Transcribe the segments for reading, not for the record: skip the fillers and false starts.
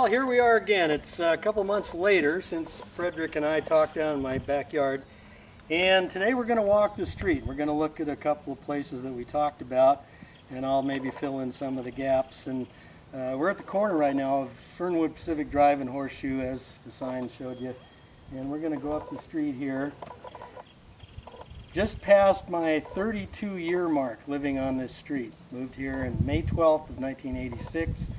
Well, here we are again. It's a couple months later since Frederick and I talked down in my backyard. And today we're going to walk the street. We're going to look at a couple of places that we talked about, and I'll maybe fill in some of the gaps. And we're at the corner right now of Fernwood Pacific Drive and Horseshoe, as the sign showed you. And we're going to go up the street here. Just past my 32-year mark living on this street. Moved here in May 12th of 1986.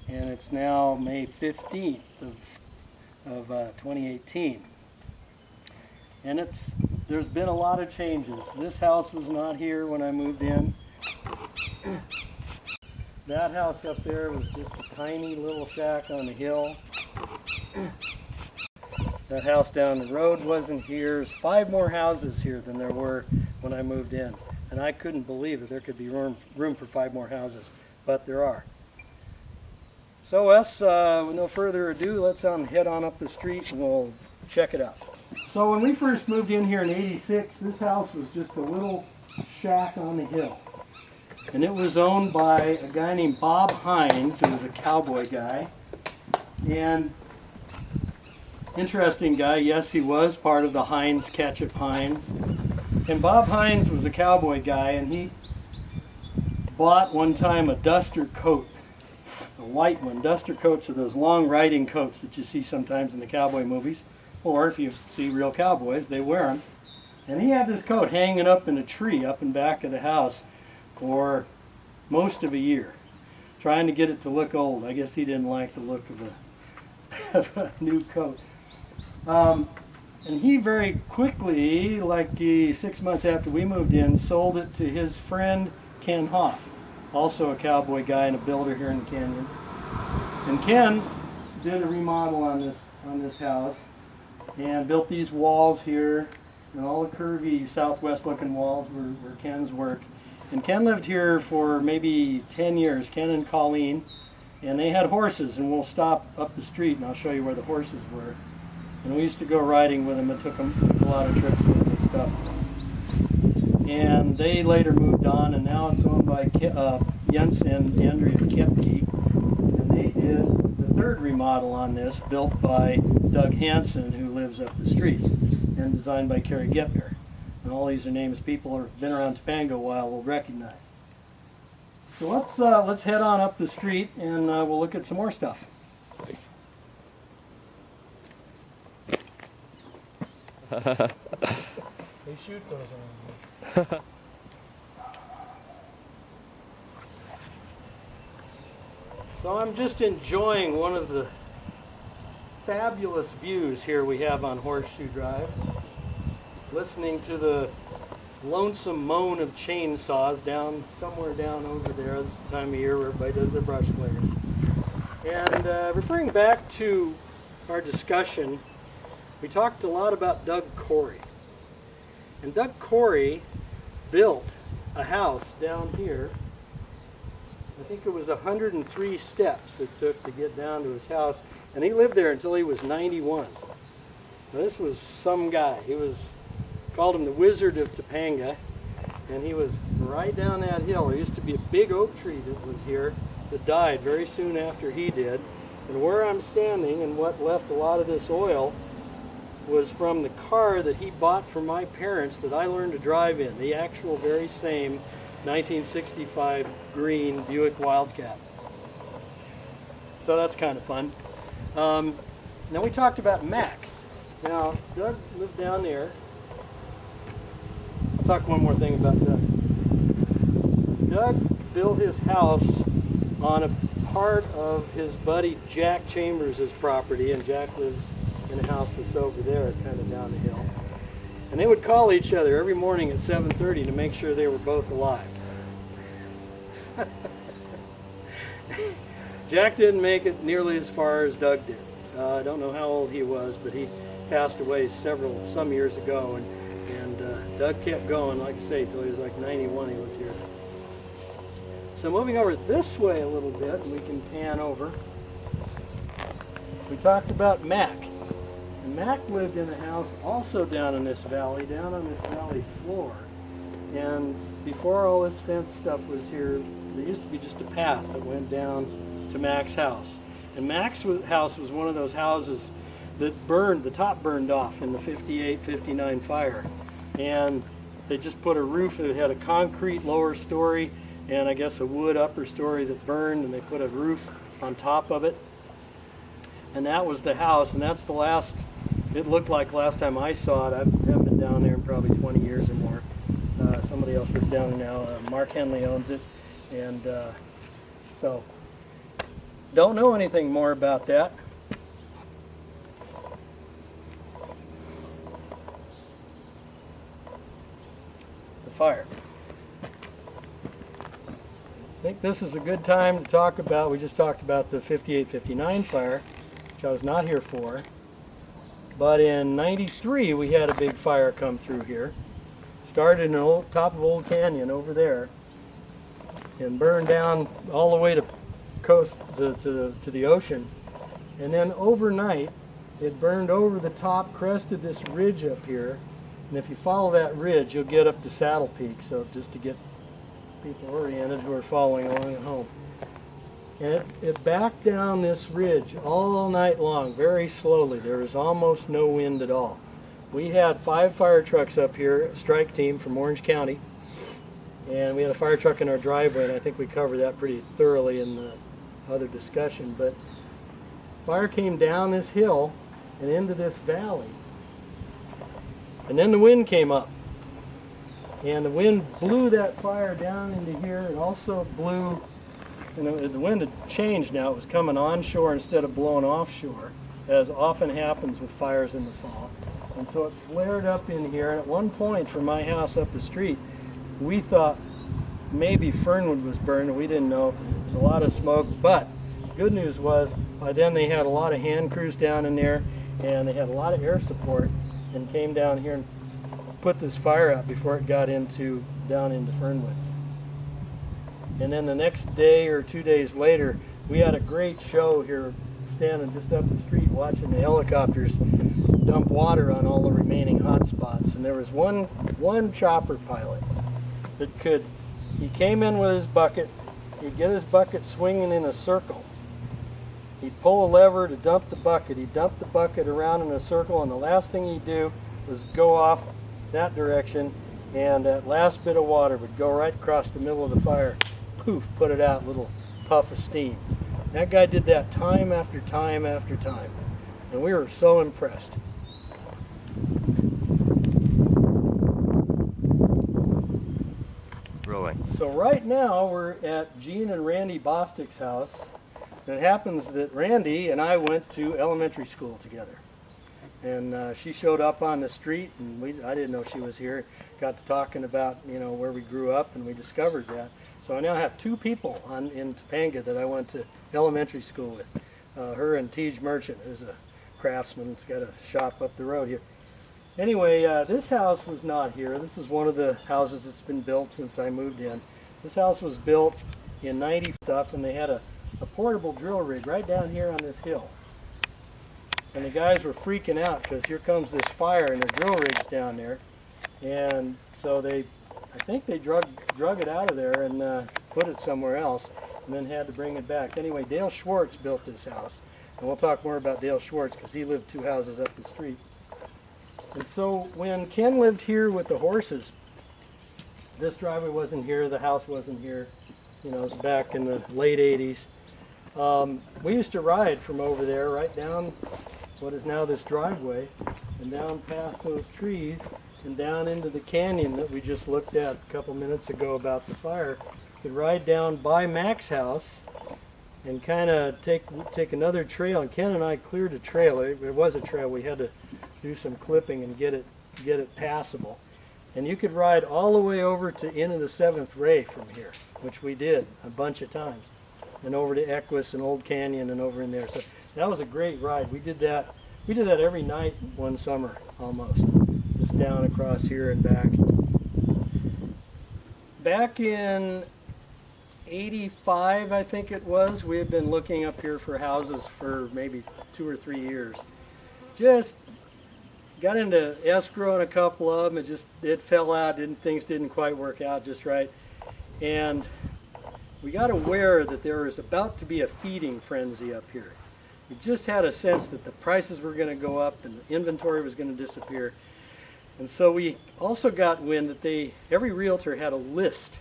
And it's now May 15th of 2018. And there's been a lot of changes. This house was not here when I moved in. That house up there was just a tiny little shack on the hill. That house down the road wasn't here. There's 5 more houses here than there were when I moved in. And I couldn't believe that there could be room for 5 more houses, but there are. So Wes, with no further ado, let's head on up the street and we'll check it out. So when we first moved in here in '86, this house was just a little shack on the hill. And it was owned by a guy named Bob Hines, who was a cowboy guy. And interesting guy, yes, he was part of the Hines Ketchup Hines. And Bob Hines was a cowboy guy, and he bought one time a duster coat. A white one. Duster coats are those long riding coats that you see sometimes in the cowboy movies, or if you see real cowboys, they wear them. And he had this coat hanging up in a tree up in back of the house for most of a year, trying to get it to look old. I guess he didn't like the look of a new coat. And he very quickly, like 6 months after we moved in, sold it to his friend Ken Hoff, also a cowboy guy and a builder here in the canyon. And Ken did a remodel on this house and built these walls here, and all the curvy southwest looking walls were Ken's work. And Ken lived here for maybe 10 years, Ken and Colleen, and they had horses, and we'll stop up the street and I'll show you where the horses were. And we used to go riding with them. It took a lot of trips with them and stuff. And they later moved on, and now it's owned by Jens and Andrea Kepke. And they did the third remodel on this, built by Doug Hansen, who lives up the street, and designed by Kerry Gepner. And all these are names people who have been around Topanga a while will recognize. So let's head on up the street, and we'll look at some more stuff. They shoot those around here. So I'm just enjoying one of the fabulous views here we have on Horseshoe Drive, listening to the lonesome moan of chainsaws somewhere down over there. This is the time of year where everybody does their brush clearing. And referring back to our discussion, we talked a lot about Doug Corey. And Doug Corey built a house down here. I think it was 103 steps it took to get down to his house, and he lived there until he was 91. Now, this was some guy. Called him the Wizard of Topanga, and he was right down that hill. There used to be a big oak tree that was here that died very soon after he did. And where I'm standing, and what left a lot of this oil, was from the car that he bought from my parents that I learned to drive in, the actual very same 1965 green Buick Wildcat. So that's kind of fun. Now we talked about Mac. Now Doug lived down there. I'll talk one more thing about Doug. Doug built his house on a part of his buddy Jack Chambers' property, and Jack lives in a house that's over there, kind of down the hill. And they would call each other every morning at 7:30 to make sure they were both alive. Jack didn't make it nearly as far as Doug did. I don't know how old he was, but he passed away some years ago, and Doug kept going, like I say, till he was like 91. He lived here. So moving over this way a little bit, and we can pan over. We talked about Mac. And Mac lived in a house also down in this valley, down on this valley floor. And before all this fence stuff was here, there used to be just a path that went down to Mac's house. And Mac's house was one of those houses that burned, the top burned off in the 58, 59 fire. And they just put a roof. It had a concrete lower story and I guess a wood upper story that burned, and they put a roof on top of it. And that was the house, and that's the last, it looked like last time I saw it. I haven't been down there in probably 20 years or more. Somebody else lives down there now. Mark Henley owns it. And so, don't know anything more about that. The fire. I think this is a good time to talk about, we just talked about the 58-59 fire, which I was not here for. But in '93 we had a big fire come through here. Started in the top of Old Canyon over there and burned down all the way to coast to the ocean. And then overnight it burned over the top, crested this ridge up here. And if you follow that ridge, you'll get up to Saddle Peak. So just to get people oriented who are following along at home. And it backed down this ridge all night long, very slowly. There was almost no wind at all. We had 5 fire trucks up here, a strike team from Orange County. And we had a fire truck in our driveway, and I think we covered that pretty thoroughly in the other discussion. But fire came down this hill and into this valley. And then the wind came up. And the wind blew that fire down into here. It also blew, the wind had changed now. It was coming onshore instead of blowing offshore, as often happens with fires in the fall. And so it flared up in here. And at one point from my house up the street, we thought maybe Fernwood was burned. We didn't know. There was a lot of smoke. But the good news was, by then they had a lot of hand crews down in there, and they had a lot of air support, and came down here and put this fire out before it got down into Fernwood. And then the next day or 2 days later, we had a great show here, standing just up the street watching the helicopters dump water on all the remaining hot spots. And there was one chopper pilot that he came in with his bucket, he'd get his bucket swinging in a circle. He'd pull a lever to dump the bucket. He'd dump the bucket around in a circle, and the last thing he'd do was go off that direction, and that last bit of water would go right across the middle of the fire. Poof, put it out, little puff of steam. That guy did that time after time after time, and we were so impressed. Rolling. So right now we're at Gene and Randy Bostic's house. And it happens that Randy and I went to elementary school together. And she showed up on the street, and I didn't know she was here. Got to talking about, where we grew up, and we discovered that. So I now have 2 people in Topanga that I went to elementary school with. Her and Tej Merchant, who's a craftsman. He's got a shop up the road here. Anyway, this house was not here. This is one of the houses that's been built since I moved in. This house was built in '90 stuff, and they had a portable drill rig right down here on this hill. And the guys were freaking out because here comes this fire and their drill rig's down there. And so I think they drug it out of there and put it somewhere else, and then had to bring it back. Anyway, Dale Schwartz built this house. And we'll talk more about Dale Schwartz because he lived 2 houses up the street. And so when Ken lived here with the horses, this driveway wasn't here, the house wasn't here. It was back in the late 80s. We used to ride from over there right down what is now this driveway, and down past those trees and down into the canyon that we just looked at a couple minutes ago about the fire. Could ride down by Mac's house and kind of take another trail. And Ken and I cleared a trail. It was a trail. We had to do some clipping and get it passable. And you could ride all the way over to into the 7th Ray from here, which we did a bunch of times, and over to Equus and Old Canyon and over in there. So that was a great ride. We did that every night one summer almost, just down across here and back. Back in '85, I think it was, we had been looking up here for houses for maybe 2 or 3 years. Just got into escrow on a couple of them. It fell out. Things didn't quite work out just right. And we got aware that there was about to be a feeding frenzy up here. We just had a sense that the prices were going to go up and the inventory was going to disappear. And so we also got wind that every realtor had a list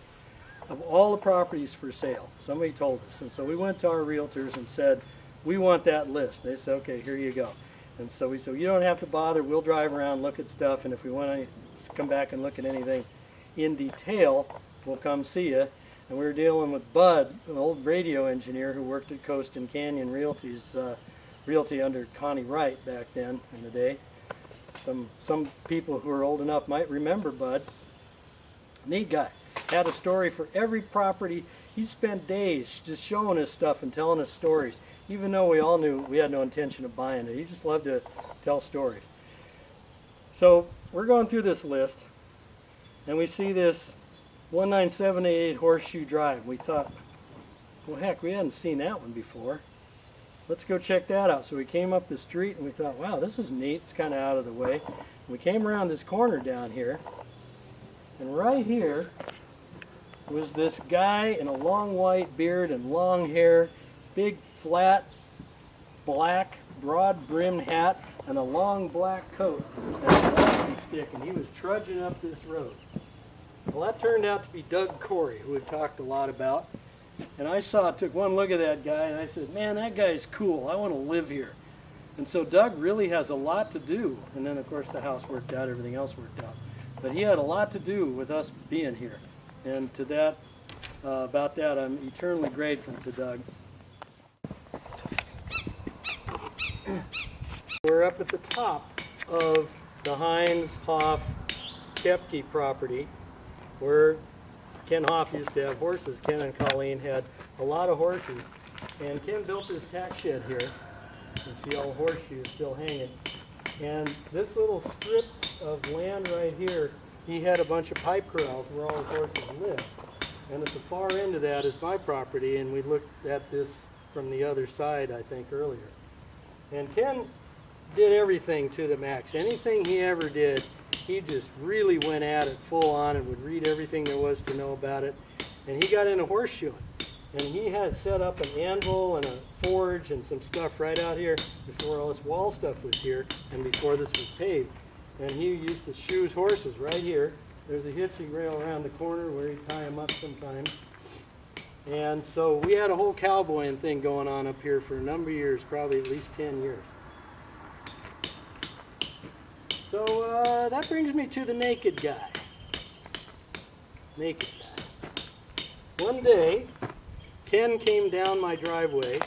of all the properties for sale. Somebody told us. And so we went to our realtors and said, we want that list. They said, okay, here you go. And so we said, you don't have to bother. We'll drive around, look at stuff, and if we want to come back and look at anything in detail, we'll come see you. And we were dealing with Bud, an old radio engineer who worked at Coast and Canyon Realty under Connie Wright back then in the day. Some people who are old enough might remember Bud. Neat guy. Had a story for every property. He spent days just showing us stuff and telling us stories, even though we all knew we had no intention of buying it. He just loved to tell stories. So we're going through this list, and we see this 19788 Horseshoe Drive. We thought, well, heck, we hadn't seen that one before. Let's go check that out. So we came up the street, and we thought, wow, this is neat. It's kind of out of the way. We came around this corner down here, and right here was this guy in a long white beard and long hair, big flat black broad-brimmed hat, and a long black coat and a walking stick, and he was trudging up this road. Well, that turned out to be Doug Corey, who we've talked a lot about. And I took one look at that guy, and I said, man, that guy's cool. I want to live here. And so Doug really has a lot to do. And then, of course, the house worked out, everything else worked out. But he had a lot to do with us being here. And to that, about that, I'm eternally grateful to Doug. We're up at the top of the Heinz Hoff Kepke property, where Ken Hoff used to have horses. Ken and Colleen had a lot of horses. And Ken built this tack shed here. You can see all the horseshoes still hanging. And this little strip of land right here, he had a bunch of pipe corrals where all the horses lived. And at the far end of that is my property, and we looked at this from the other side, I think, earlier. And Ken did everything to the max. Anything he ever did, he just really went at it full on and would read everything there was to know about it. And he got into horseshoeing. And he had set up an anvil and a forge and some stuff right out here before all this wall stuff was here and before this was paved. And he used to shoes horses right here. There's a hitching rail around the corner where he'd tie them up sometimes. And so we had a whole cowboying thing going on up here for a number of years, probably at least 10 years. So that brings me to the naked guy. Naked guy. One day, Ken came down my driveway.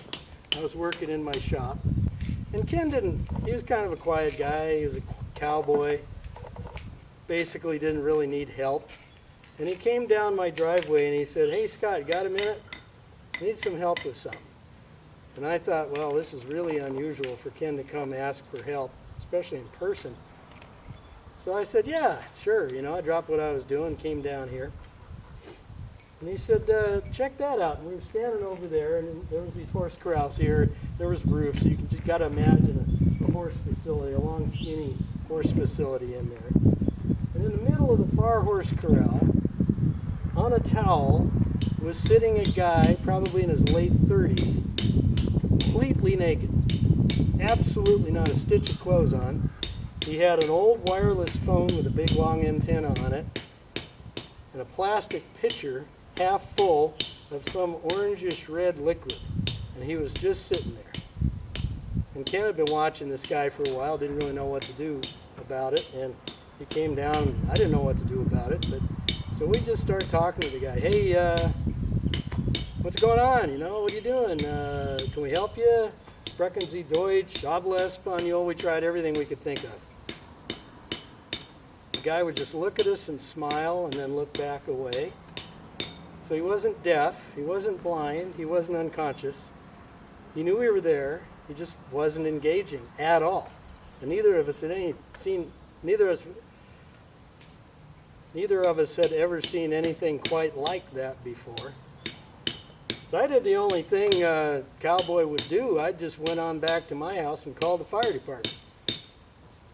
I was working in my shop. And Ken he was kind of a quiet guy. He was a cowboy. Basically didn't really need help. And he came down my driveway and he said, hey Scott, you got a minute? I need some help with something. And I thought, well, this is really unusual for Ken to come ask for help, especially in person. So I said, yeah, sure. You know, I dropped what I was doing, came down here. And he said, check that out. And we were standing over there, and there was these horse corrals here. There was roofs, so you can just got to imagine a horse facility, a long, skinny horse facility in there. And in the middle of the far horse corral, on a towel, was sitting a guy, probably in his late 30s, completely naked. Absolutely not a stitch of clothes on. He had an old wireless phone with a big long antenna on it, and a plastic pitcher half full of some orangish red liquid. And he was just sitting there. And Ken had been watching this guy for a while, didn't really know what to do about it, and he came down, and I didn't know what to do about it, but so we just started talking to the guy. Hey, what's going on? You know, what are you doing? Can we help you? Sprechen Sie Deutsch, Habla Español. We tried everything we could think of. The guy would just look at us and smile and then look back away. So he wasn't deaf, he wasn't blind, he wasn't unconscious. He knew we were there, he just wasn't engaging at all. And neither of us had ever seen anything quite like that before. So I did the only thing a cowboy would do. I just went on back to my house and called the fire department.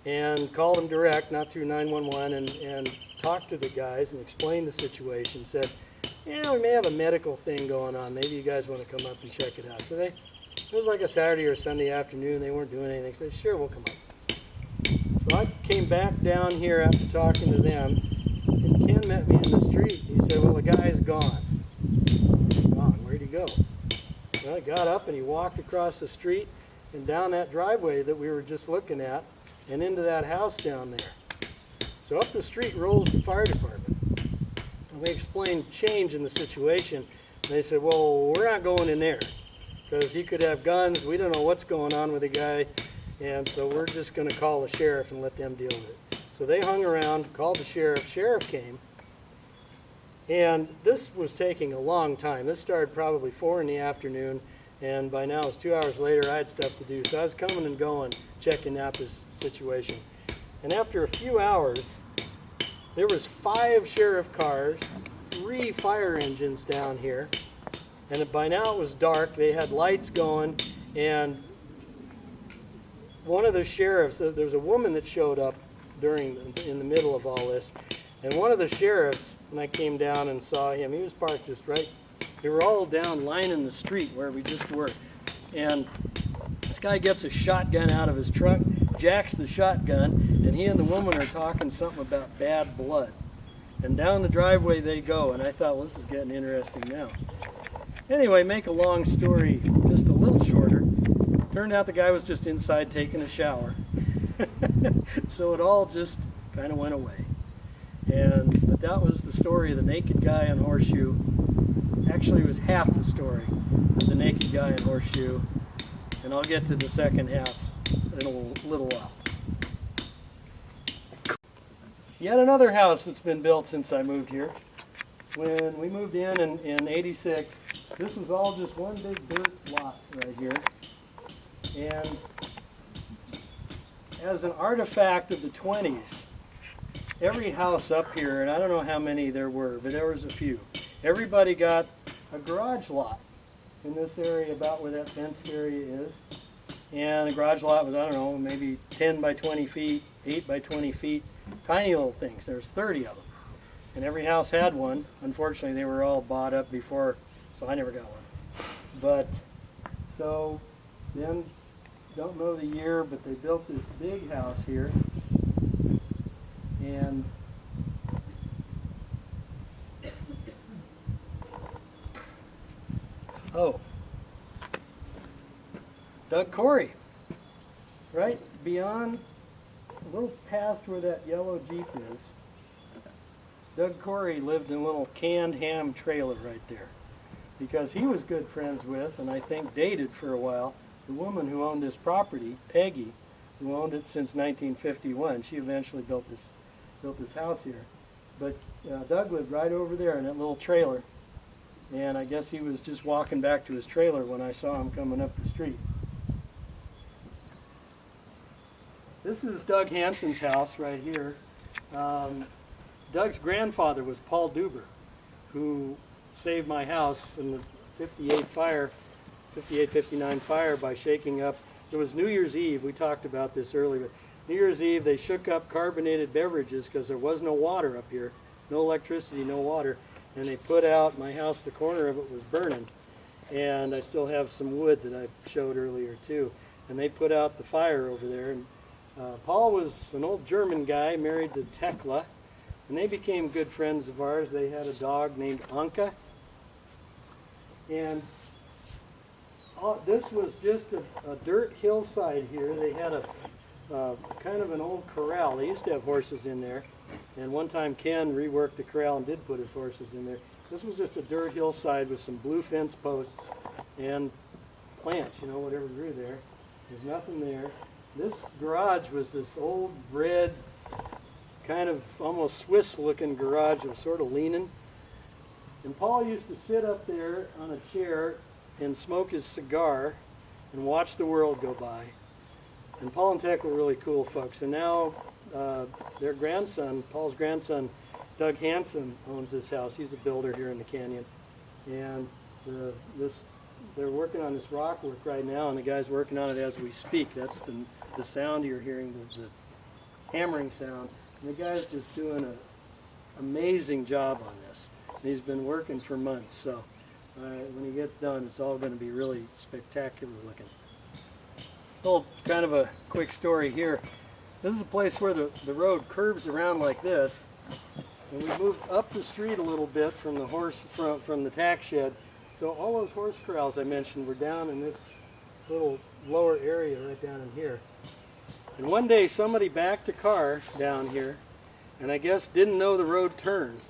And called them direct, not through 911, and talked to the guys and explained the situation. Said, yeah, we may have a medical thing going on. Maybe you guys want to come up and check it out. So they It was like a Saturday or Sunday afternoon. They weren't doing anything. So I said, sure, we'll come up. So I came back down here after talking to them, and Ken met me in the street. He said, well, the guy's gone. Gone, where'd he go? Well, I got up and he walked across the street and down that driveway that we were just looking at and into that house down there. So up the street rolls the fire department. And we explained change in the situation. And they said, well, we're not going in there because he could have guns. We don't know what's going on with the guy. And so we're just going to call the sheriff and let them deal with it. So they hung around, called the sheriff. Sheriff came. And this was taking a long time. This started probably 4 in the afternoon. And by now, it was 2 hours later, I had stuff to do. So I was coming and going, checking out this situation. And after a few hours, there was 5 sheriff cars, 3 fire engines down here. And by now it was dark. They had lights going. And one of the sheriffs, there was a woman that showed up in the middle of all this. And one of the sheriffs, when I came down and saw him, he was parked just right. They were all down lining the street where we just were. And this guy gets a shotgun out of his trunk, jacks the shotgun, and he and the woman are talking something about bad blood. And down the driveway they go, and I thought, well, this is getting interesting now. Anyway, make a long story just a little shorter. Turned out the guy was just inside taking a shower. So it all just kind of went away. But that was the story of the naked guy on Horseshoe. Actually, it was half the story of the naked guy on Horseshoe. And I'll get to the second half in a little while. Yet another house that's been built since I moved here. When we moved in 86, this was all just one big dirt lot right here. And as an artifact of the 20s, every house up here, and I don't know how many there were, but there was a few, everybody got a garage lot in this area about where that fenced area is. And the garage lot was, I don't know, maybe 10 by 20 feet, 8 by 20 feet, tiny little things. There's 30 of them. And every house had one. Unfortunately, they were all bought up before, so I never got one. But, so then, don't know the year, but they built this big house here. And oh, Doug Corey, right beyond, a little past where that yellow Jeep is. Doug Corey lived in a little canned ham trailer right there because he was good friends with, and I think dated for a while, the woman who owned this property, Peggy, who owned it since 1951. She eventually built this house here. But Doug lived right over there in that little trailer. And I guess he was just walking back to his trailer when I saw him coming up the street. This is Doug Hansen's house right here. Doug's grandfather was Paul Duber, who saved my house in the 58-59 fire by shaking up. It was New Year's Eve. We talked about this earlier. New Year's Eve, they shook up carbonated beverages because there was no water up here. No electricity, no water. And they put out my house, the corner of it was burning. And I still have some wood that I showed earlier too. And they put out the fire over there. And Paul was an old German guy married to Tekla. And they became good friends of ours. They had a dog named Anka. And this was just a dirt hillside here. They had a kind of an old corral. They used to have horses in there. And one time Ken reworked the corral and did put his horses in there. This was just a dirt hillside with some blue fence posts and plants, you know, whatever grew there. There's nothing there. This garage was this old red, kind of almost Swiss-looking garage. It was sort of leaning. And Paul used to sit up there on a chair and smoke his cigar and watch the world go by. And Paul and Tech were really cool folks. And now their grandson, Paul's grandson, Doug Hansen, owns this house. He's a builder here in the canyon. And they're working on this rock work right now, and the guy's working on it as we speak. That's the sound you're hearing, the hammering sound. And the guy's just doing an amazing job on this. And he's been working for months. So When he gets done, it's all going to be really spectacular looking. Little kind of a quick story here. This is a place where the road curves around like this, and we moved up the street a little bit from the from the tack shed. So all those horse corrals I mentioned were down in this little lower area right down in here. And one day somebody backed a car down here, and I guess didn't know the road turned.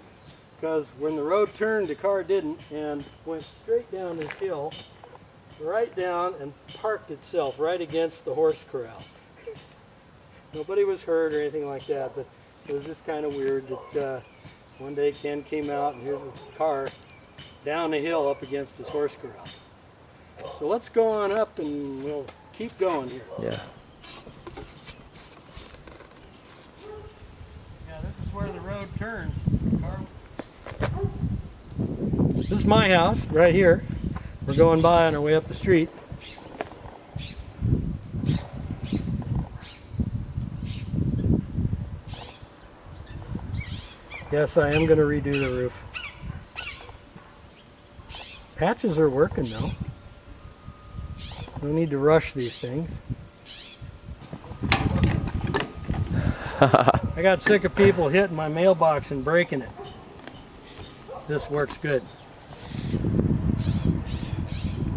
Because when the road turned, the car didn't, and went straight down this hill, right down, and parked itself right against the horse corral. Nobody was hurt or anything like that, but it was just kind of weird that one day Ken came out and here's a car down the hill up against his horse corral. So let's go on up and we'll keep going here. Yeah. Yeah, this is where the road turns. This is my house right here. We're going by on our way up the street. Yes, I am going to redo the roof. Patches are working though. No need to rush these things. I got sick of people hitting my mailbox and breaking it. This works good.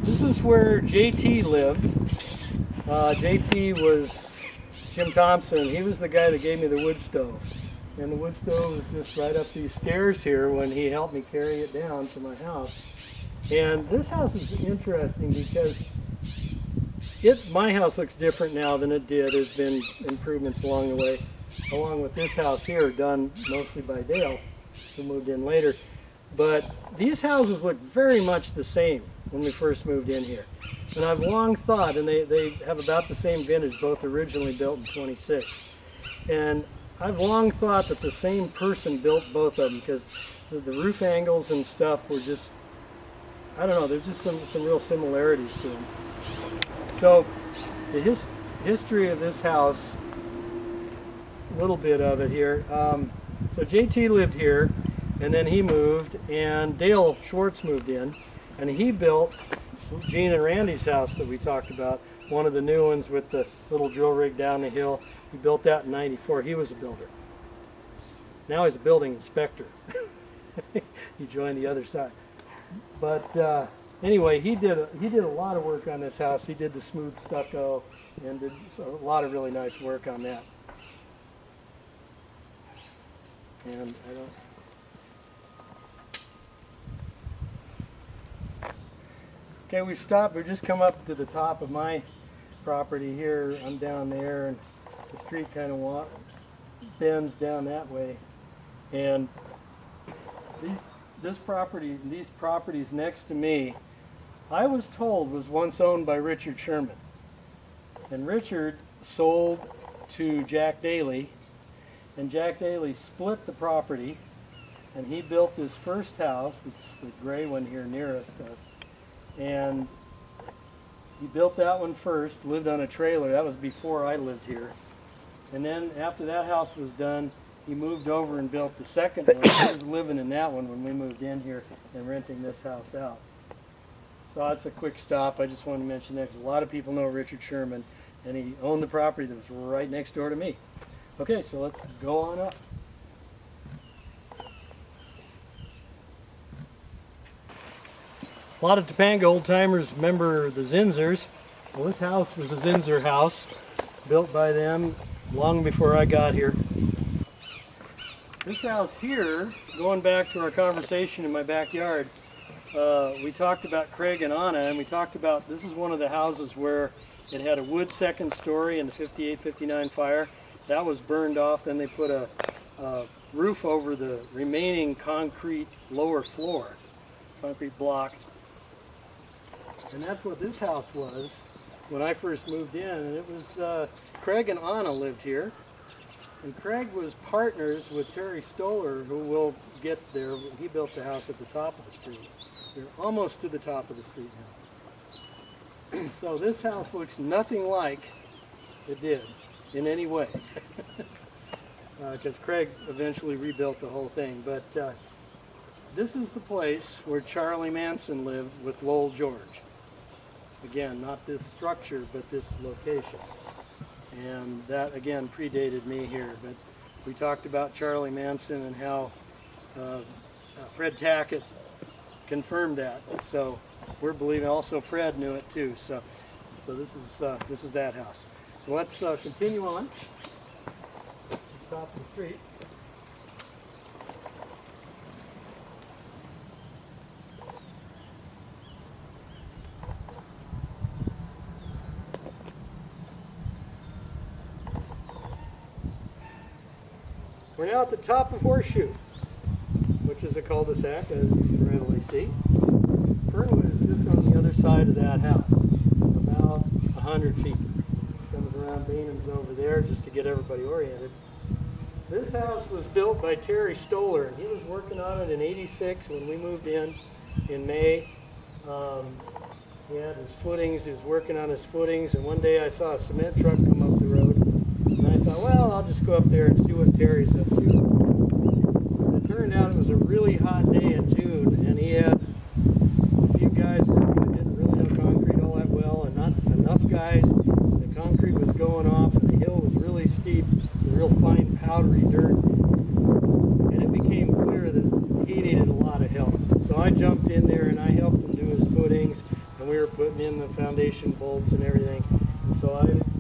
This is where JT lived. JT was Jim Thompson. He was the guy that gave me the wood stove. And the wood stove was just right up these stairs here when he helped me carry it down to my house. And this house is interesting because my house looks different now than it did. There's been improvements along the way, along with this house here, done mostly by Dale, who moved in later. But these houses look very much the same when we first moved in here. And I've long thought, and they have about the same vintage, both originally built in 26. And I've long thought that the same person built both of them because the roof angles and stuff were just, I don't know, there's just some real similarities to them. So the history of this house, a little bit of it here. So JT lived here, and then he moved, and Dale Schwartz moved in, and he built Gene and Randy's house that we talked about, one of the new ones with the little drill rig down the hill. He built that in '94. He was a builder. Now he's a building inspector. He joined the other side. But anyway, he did a lot of work on this house. He did the smooth stucco and did a lot of really nice work on that. And I don't. Okay, we've stopped. We've just come up to the top of my property here. I'm down there, and the street kind of bends down that way. And these properties next to me, I was told was once owned by Richard Sherman. And Richard sold to Jack Daly, and Jack Daly split the property, and he built his first house. It's the gray one here nearest us. And he built that one first, lived on a trailer. That was before I lived here. And then after that house was done, he moved over and built the second one. He was living in that one when we moved in here and renting this house out. So that's a quick stop. I just wanted to mention that because a lot of people know Richard Sherman, and he owned the property that was right next door to me. Okay, so let's go on up. A lot of Topanga old-timers remember the Zinzers. Well, this house was a Zinzer house, built by them long before I got here. This house here, going back to our conversation in my backyard, we talked about Craig and Anna, and we talked about this is one of the houses where it had a wood second story in the 58-59 fire. That was burned off, then they put a roof over the remaining concrete lower floor, concrete block. And that's what this house was when I first moved in. And it was, Craig and Anna lived here. And Craig was partners with Terry Stoller, who will get there. He built the house at the top of the street. They're almost to the top of the street now. So this house looks nothing like it did in any way. Because Craig eventually rebuilt the whole thing. But this is the place where Charlie Manson lived with Lowell George. Again, not this structure, but this location. And that, again, predated me here. But we talked about Charlie Manson and how Fred Tackett confirmed that. So we're believing also Fred knew it too. So this is that house. So let's continue on. Top of the street. We're now at the top of Horseshoe, which is a cul-de-sac, as you can readily see. Fernwood is just on the other side of that house, about 100 feet. Comes around Bainham's over there just to get everybody oriented. This house was built by Terry Stoller, and he was working on it in '86 when we moved in May. He had his footings, he was working on his footings, and one day I saw a cement truck come up the road, and I thought, well, I'll just go up there and see what Terry's up to. And it turned out it was a really hot day in June, and he had a few guys working that didn't really know concrete all that well, and not enough guys. The concrete was going off, and the hill was really steep, real fine powdery dirt, and it became clear that he needed a lot of help. So I jumped in there and I helped him do his footings, and we were putting in the foundation bolts and everything. And so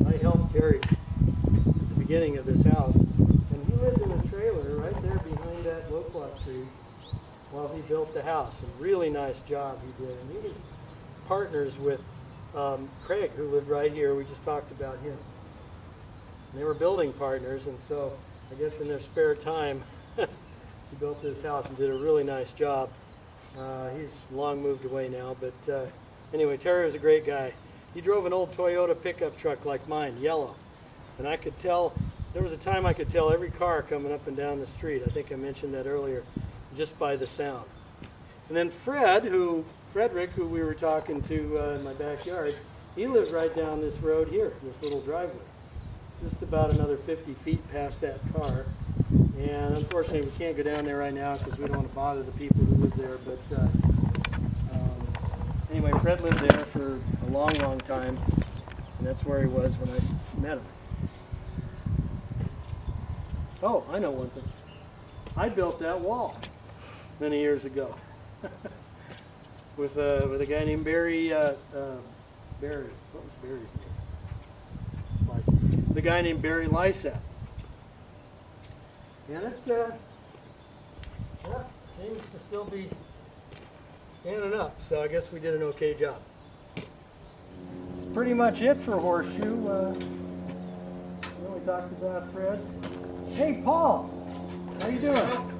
I helped Terry at the beginning of this house, and he lived in a trailer right there behind that loquat tree while he built the house. A really nice job he did, and he was partners with Craig, who lived right here. We just talked about him. They were building partners, and so I guess in their spare time, he built this house and did a really nice job. He's long moved away now, but anyway, Terry was a great guy. He drove an old Toyota pickup truck like mine, yellow, and I could tell, there was a time I could tell every car coming up and down the street. I think I mentioned that earlier, just by the sound. And then Frederick, who we were talking to in my backyard, he lived right down this road here, this little driveway. Just about another 50 feet past that car. And unfortunately we can't go down there right now because we don't want to bother the people who live there. But anyway, Fred lived there for a long, long time, and that's where he was when I met him. Oh, I know one thing. I built that wall many years ago with a guy named Barry. Barry, what was Barry's name? The guy named Barry Lysat. And it seems to still be standing up, so I guess we did an okay job. That's pretty much it for Horseshoe. We talked about Fred. Hey, Paul, how you doing?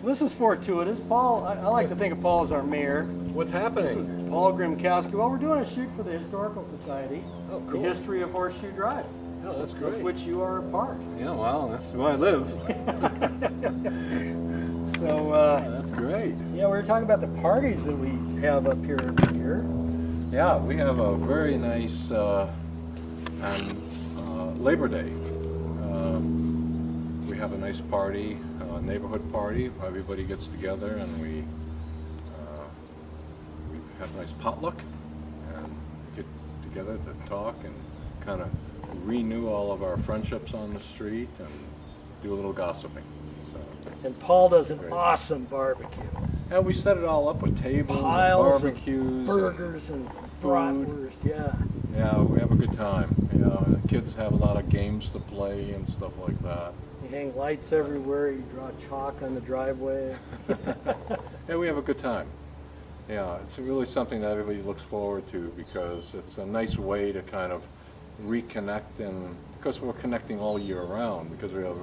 This is fortuitous. Paul, I like to think of Paul as our mayor. What's happening? This is Paul Grimkowski. Well, we're doing a shoot for the Historical Society. Oh, cool. The history of Horseshoe Drive. Oh, that's great. Of which you are a part. Yeah, well, that's where I live. So, That's great. yeah, we were talking about the parties that we have up here every year. Yeah, we have a very nice Labor Day. We have a nice party, neighborhood party. Everybody gets together and we have a nice potluck and get together to talk and kind of renew all of our friendships on the street and do a little gossiping. So, And Paul does an awesome barbecue. yeah, we set it all up with tables, Piles and barbecues, burgers and bratwurst, yeah. Yeah, we have a good time. You know, and the kids have a lot of games to play and stuff like that. You hang lights everywhere, you draw chalk on the driveway. Yeah, we have a good time. Yeah, it's really something that everybody looks forward to because it's a nice way to kind of reconnect, and because we're connecting all year round because we have a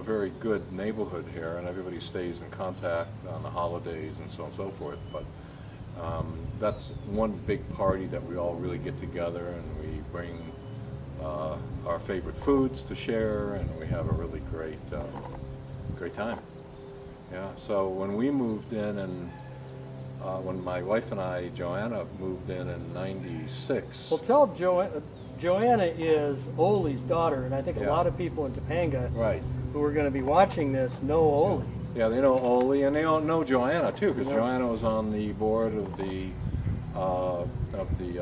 very good neighborhood here and everybody stays in contact on the holidays and so on and so forth. But that's one big party that we all really get together and we bring our favorite foods to share, and we have a really great time. Yeah, so when we moved in, and when my wife and I, Joanna, moved in '96. Well, tell Joanna is Ole's daughter, and I think a Yeah. lot of people in Topanga Right. who are going to be watching this know Ole. Yeah, they know Ole, and they all know Joanna too, because Yeah. Joanna was on the board of the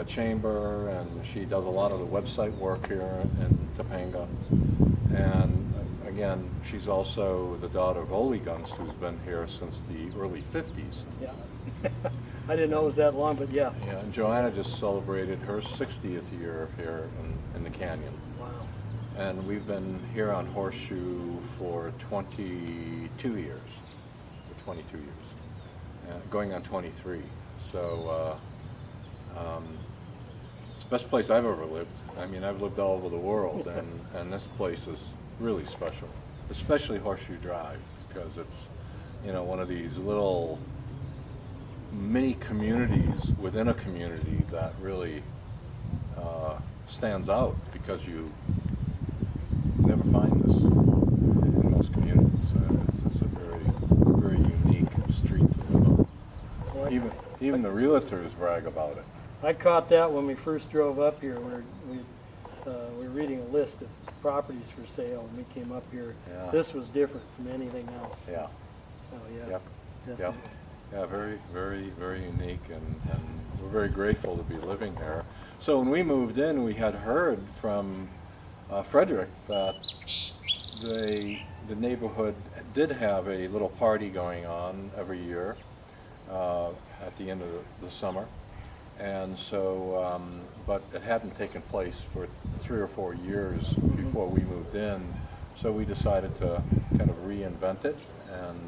chamber, and she does a lot of the website work here in Topanga. And again, she's also the daughter of Ole Gunst, who's been here since the early 50s. Yeah. I didn't know it was that long, but yeah. Yeah, and Joanna just celebrated her 60th year here in the canyon. Wow. And we've been here on Horseshoe for 22 years. For 22 years. Going on 23. So it's the best place I've ever lived. I mean, I've lived all over the world, and this place is really special, especially Horseshoe Drive, because it's, you know, one of these little mini communities within a community that really stands out, because you never find this in most communities. It's a very, very unique street to live on. Well, Even the realtors brag about it. I caught that when we first drove up here. We were reading a list of properties for sale, and we came up here. Yeah. This was different from anything else. Yeah. So yeah. Yep. Definitely. Yep. Yeah, very, very, very unique, and we're very grateful to be living here. So when we moved in, we had heard from Frederick that the neighborhood did have a little party going on every year at the end of the summer. And so, but it hadn't taken place for 3 or 4 years before we moved in. So we decided to kind of reinvent it and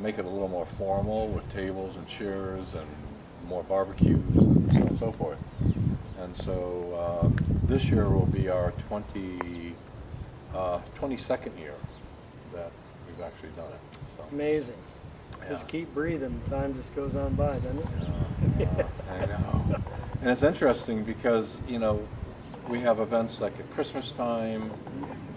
make it a little more formal, with tables and chairs and more barbecues and so on and so forth. And so this year will be our 22nd year that we've actually done it. So. Amazing. Yeah. Just keep breathing. Time just goes on by, doesn't it? I know. And it's interesting because, you know, we have events like at Christmas time,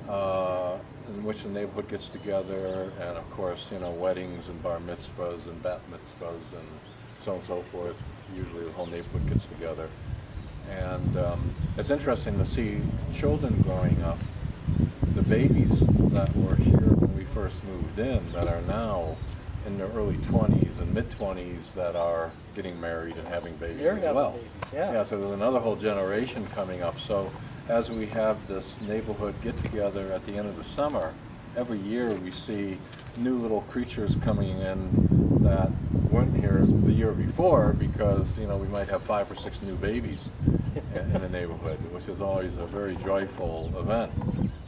in which the neighborhood gets together, and of course, you know, weddings and bar mitzvahs and bat mitzvahs and so on and so forth. Usually the whole neighborhood gets together. And it's interesting to see children growing up, the babies that were here when we first moved in, that are now in their early 20s and mid-20s, that are getting married and having babies They're as having well. babies, yeah. Yeah, so there's another whole generation coming up. So as we have this neighborhood get-together at the end of the summer, every year we see new little creatures coming in that weren't here the year before, because, you know, we might have 5 or 6 new babies in the neighborhood, which is always a very joyful event.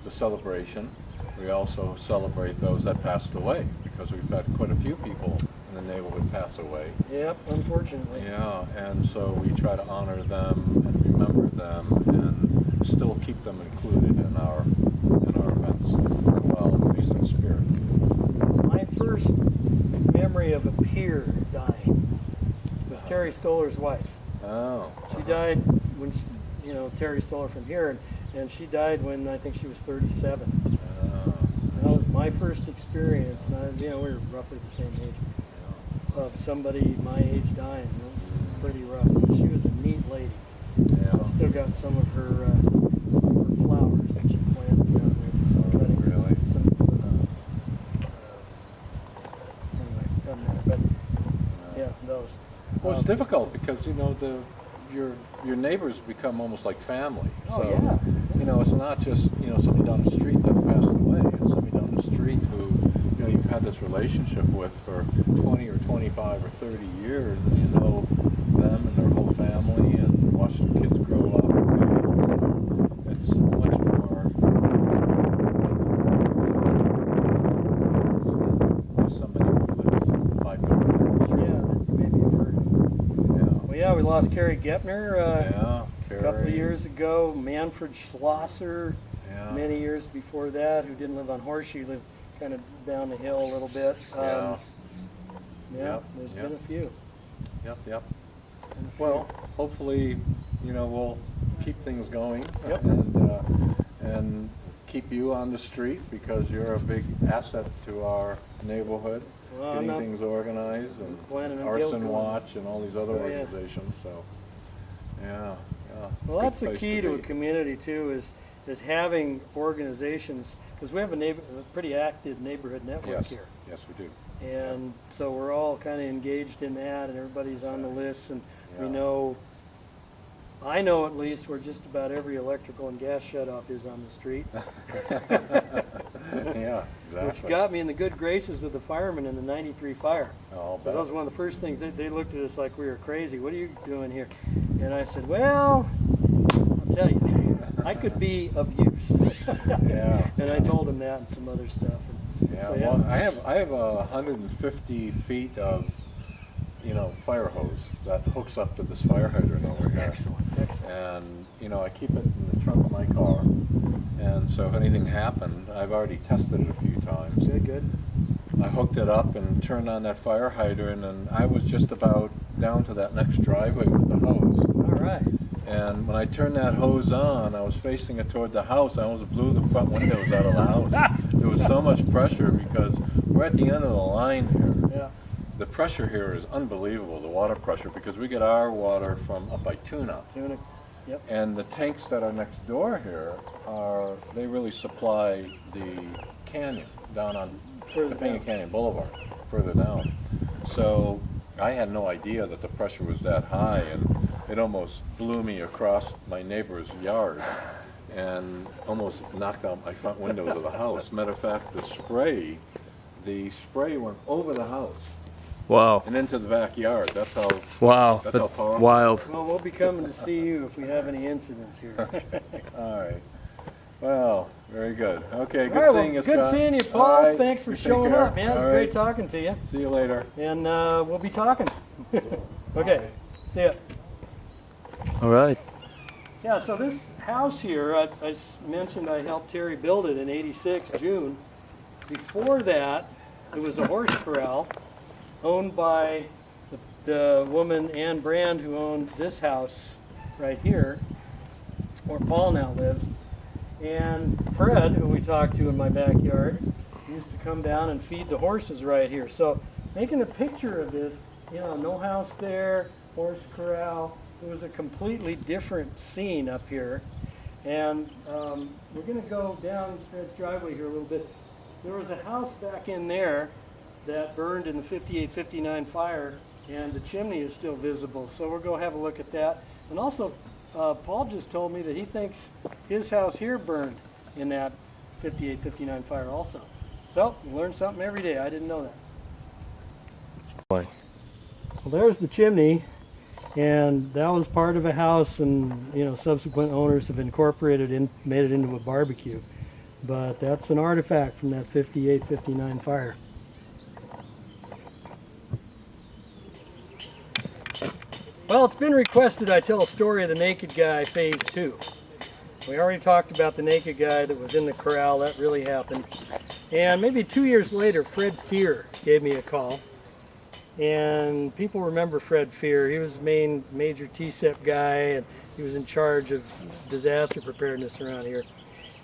The celebration. We also celebrate those that passed away, because we've had quite a few people in the neighborhood pass away. Yep, unfortunately. Yeah, and so we try to honor them and remember them and still keep them included in our events as well, at least in spirit. My first memory of a peer dying was Terry Stoller's wife. Oh. She died when, you know, Terry Stoller from here, and she died when I think she was 37. That was my first experience, and you know, we were roughly the same age, of somebody my age dying. It was pretty rough. She was a neat lady. Yeah. I've still got some of her flowers that she planted down there. Some cuttings. Really? Anyway, doesn't matter. But yeah, those. Well, it's difficult because, you know, your neighbors become almost like family. Oh, So, yeah. you know, it's not just, you know, somebody down the street that passed away. It's somebody down the street who, you know, you've had this relationship with for 20 or 25 or 30 years, and you know them and their whole family and watch their kids grow up. And it's much more than somebody who lives 5 minutes down the street. Yeah, that you maybe have heard. Yeah. Well, yeah, we lost Carrie Gepner Yeah, a couple of Carrie. years ago. Manfred Schlosser, Yeah. many years before that, who didn't live on Horseshoe, lived kind of down the hill a little bit. Yeah. Yeah, Yep, there's yep. been a few. Yep. Well, hopefully, you know, we'll keep things going. Yep. And keep you on the street, because you're a big asset to our neighborhood. Well, I'm getting not things organized, and planning on Arson guilt Watch and all these other Oh, yeah. organizations. So, yeah. Well, Good that's the place key to to a be. community too, is having organizations, because we have a pretty active neighborhood network Yes, here. yes, we do. And so we're all kind of engaged in that, and everybody's on the list, and we Yeah. know, I know at least where just about every electrical and gas shutoff is on the street. Yeah, exactly. Which got me in the good graces of the firemen in the '93 fire. I'll Because bet. that was one of the first things, they looked at us like we were crazy. What are you doing here? And I said, well, I'll tell you, I could be of use. Yeah. And I told them that and some other stuff. And Yeah, so, well, I have 150 feet of, fire hose that hooks up to this fire hydrant over here. Excellent, excellent. And, I keep it in the trunk of my car. And so if anything happened, I've already tested it a few times. Good, good. I hooked it up and turned on that fire hydrant, and I was just about down to that next driveway with the hose. All right. And when I turned that hose on, I was facing it toward the house. I almost blew the front windows out of the house. There was so much pressure because we're at the end of the line here. Yeah. The pressure here is unbelievable, the water pressure, because we get our water from up by Tuna. Tuna. Yep. And the tanks that are next door here they really supply the canyon down on Further Topanga down. Canyon Boulevard, further down. So I had no idea that the pressure was that high, and it almost blew me across my neighbor's yard and almost knocked out my front windows of the house. Matter of fact, the spray went over the house Wow. and into the backyard. That's how Wow. That's That's how powerful. wild. Well, we'll be coming to see you if we have any incidents here. All right. Well, very good. Okay, good All right, seeing well, you, good Scott. seeing you, Paul. All right, Thanks for you take showing care. up, man. It was All great right. talking to you. See you later. And we'll be talking. Okay. See ya. All right. Yeah, so this house here, I mentioned I helped Terry build it in '86, June. Before that, it was a horse corral owned by the woman, Ann Brand, who owned this house right here, where Paul now lives. And Fred, who we talked to in my backyard, used to come down and feed the horses right here. So making a picture of this, no house there, horse corral. It was a completely different scene up here. And we're going to go down Fred's driveway here a little bit. There was a house back in there that burned in the '58-'59 fire, and the chimney is still visible. So we're going to have a look at that. And also, Paul just told me that he thinks his house here burned in that '58-'59 fire also. So you learn something every day. I didn't know that. Boy. Well, there's the chimney, and that was part of a house, and subsequent owners have incorporated made it into a barbecue. But that's an artifact from that '58-'59 fire. Well, it's been requested I tell a story of the Naked Guy Phase 2. We already talked about the naked guy that was in the corral. That really happened. And maybe 2 years later, Fred Fear gave me a call. And people remember Fred Fear. He was major TSEP guy, and he was in charge of disaster preparedness around here.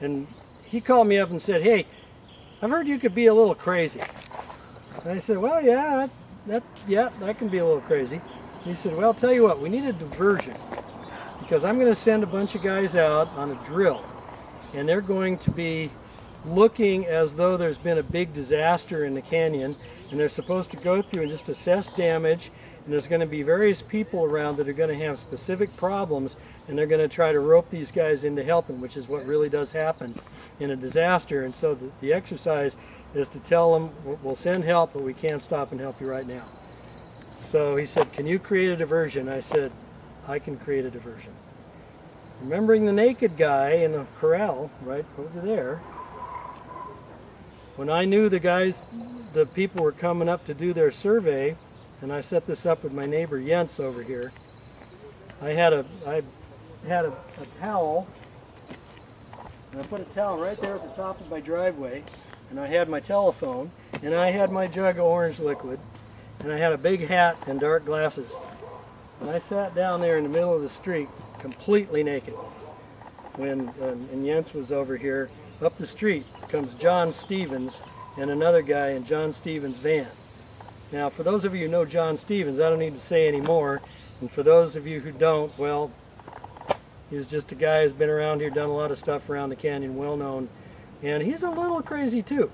And he called me up and said, "Hey, I've heard you could be a little crazy." And I said, "Well, yeah, that can be a little crazy." He said, "Well, I'll tell you what, we need a diversion, because I'm going to send a bunch of guys out on a drill, and they're going to be looking as though there's been a big disaster in the canyon, and they're supposed to go through and just assess damage, and there's going to be various people around that are going to have specific problems, and they're going to try to rope these guys into helping," which is what really does happen in a disaster. And so the exercise is to tell them, "We'll send help, but we can't stop and help you right now." So he said, "Can you create a diversion?" I said, "I can create a diversion." Remembering the naked guy in the corral right over there, when I knew the people were coming up to do their survey, and I set this up with my neighbor Jens over here, I had a towel, and I put a towel right there at the top of my driveway, and I had my telephone, and I had my jug of orange liquid, and I had a big hat and dark glasses. And I sat down there in the middle of the street, completely naked. And Jens was over here. Up the street comes John Stevens and another guy in John Stevens' van. Now, for those of you who know John Stevens, I don't need to say any more. And for those of you who don't, well, he's just a guy who's been around here, done a lot of stuff around the canyon, well known And he's a little crazy too.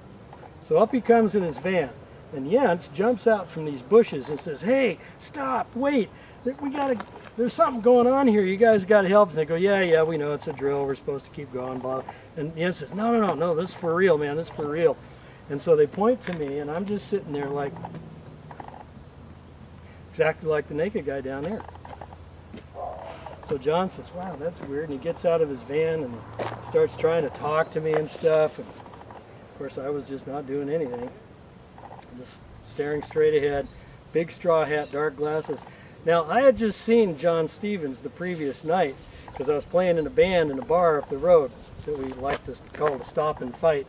So up he comes in his van. And Jens jumps out from these bushes and says, "Hey, stop, wait, there's something going on here, you guys gotta help us." And they go, yeah, we know it's a drill, we're supposed to keep going, blah. And Jens says, no, this is for real, man, this is for real. And so they point to me, and I'm just sitting there like, exactly like the naked guy down there. So John says, "Wow, that's weird," and he gets out of his van and starts trying to talk to me and stuff. And of course, I was just not doing anything. Just staring straight ahead, big straw hat, dark glasses. Now, I had just seen John Stevens the previous night because I was playing in a band in a bar up the road that we like to call the Stop and Fight.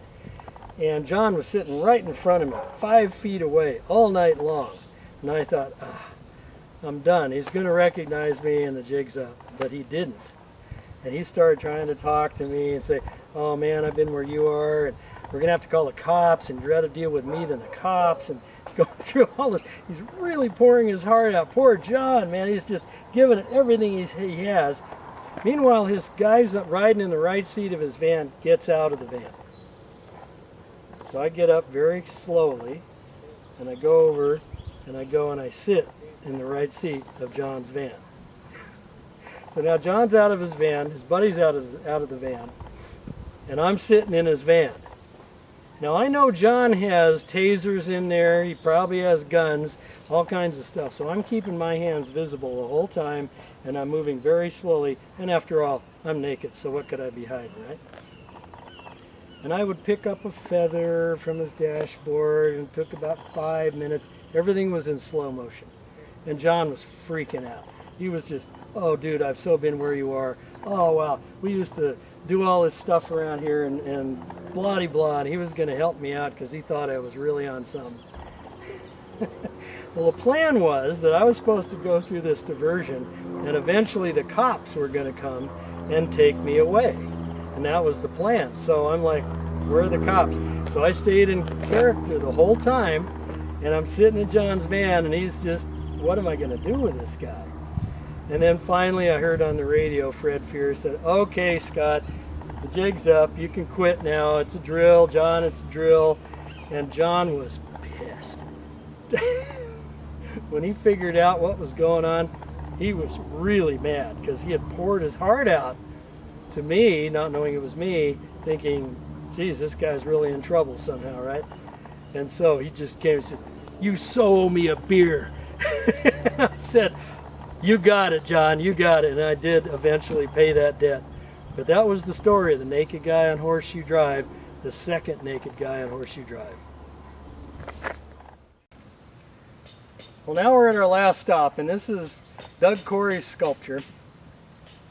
And John was sitting right in front of me, 5 feet away, all night long. And I thought, I'm done. He's going to recognize me and the jig's up. But he didn't. And he started trying to talk to me and say, "Oh man, I've been where you are, and we're going to have to call the cops, and you'd rather deal with me than the cops," and going through all this. He's really pouring his heart out. Poor John, man, he's just giving it everything he has. Meanwhile, his guy's riding in the right seat of his van gets out of the van. So I get up very slowly, and I go over, and I sit in the right seat of John's van. So now John's out of his van, his buddy's out of the van, and I'm sitting in his van. Now I know John has tasers in there, he probably has guns, all kinds of stuff. So I'm keeping my hands visible the whole time, and I'm moving very slowly, and after all, I'm naked, so what could I be hiding, right? And I would pick up a feather from his dashboard, and it took about 5 minutes. Everything was in slow motion. And John was freaking out. He was just, "Oh dude, I've so been where you are. Oh wow, we used to do all this stuff around here and blah blah," and he was going to help me out because he thought I was really on some. Well, the plan was that I was supposed to go through this diversion, and eventually the cops were going to come and take me away. And that was the plan. So I'm like, where are the cops? So I stayed in character the whole time, and I'm sitting in John's van, and he's just, what am I going to do with this guy? And then finally I heard on the radio Fred Fear said, "Okay, Scott, the jig's up. You can quit now. It's a drill, John, it's a drill." And John was pissed. When he figured out what was going on, he was really mad because he had poured his heart out to me, not knowing it was me, thinking, geez, this guy's really in trouble somehow, right? And so he just came and said, "You so owe me a beer." I said, "You got it, John, you got it." And I did eventually pay that debt. But that was the story of the naked guy on Horseshoe Drive, the second naked guy on Horseshoe Drive. Well, now we're at our last stop, and this is Doug Corey's sculpture.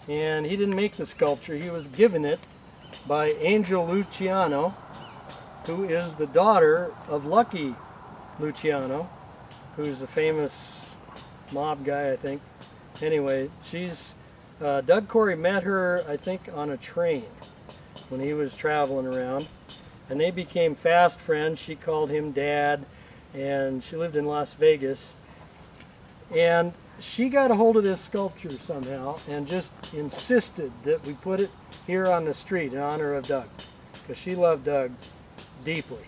And he didn't make the sculpture, he was given it by Angel Luciano, who is the daughter of Lucky Luciano, who's a famous mob guy, I think. Anyway, Doug Corey met her, I think, on a train when he was traveling around, and they became fast friends. She called him Dad, and she lived in Las Vegas, and she got a hold of this sculpture somehow and just insisted that we put it here on the street in honor of Doug, because she loved Doug deeply.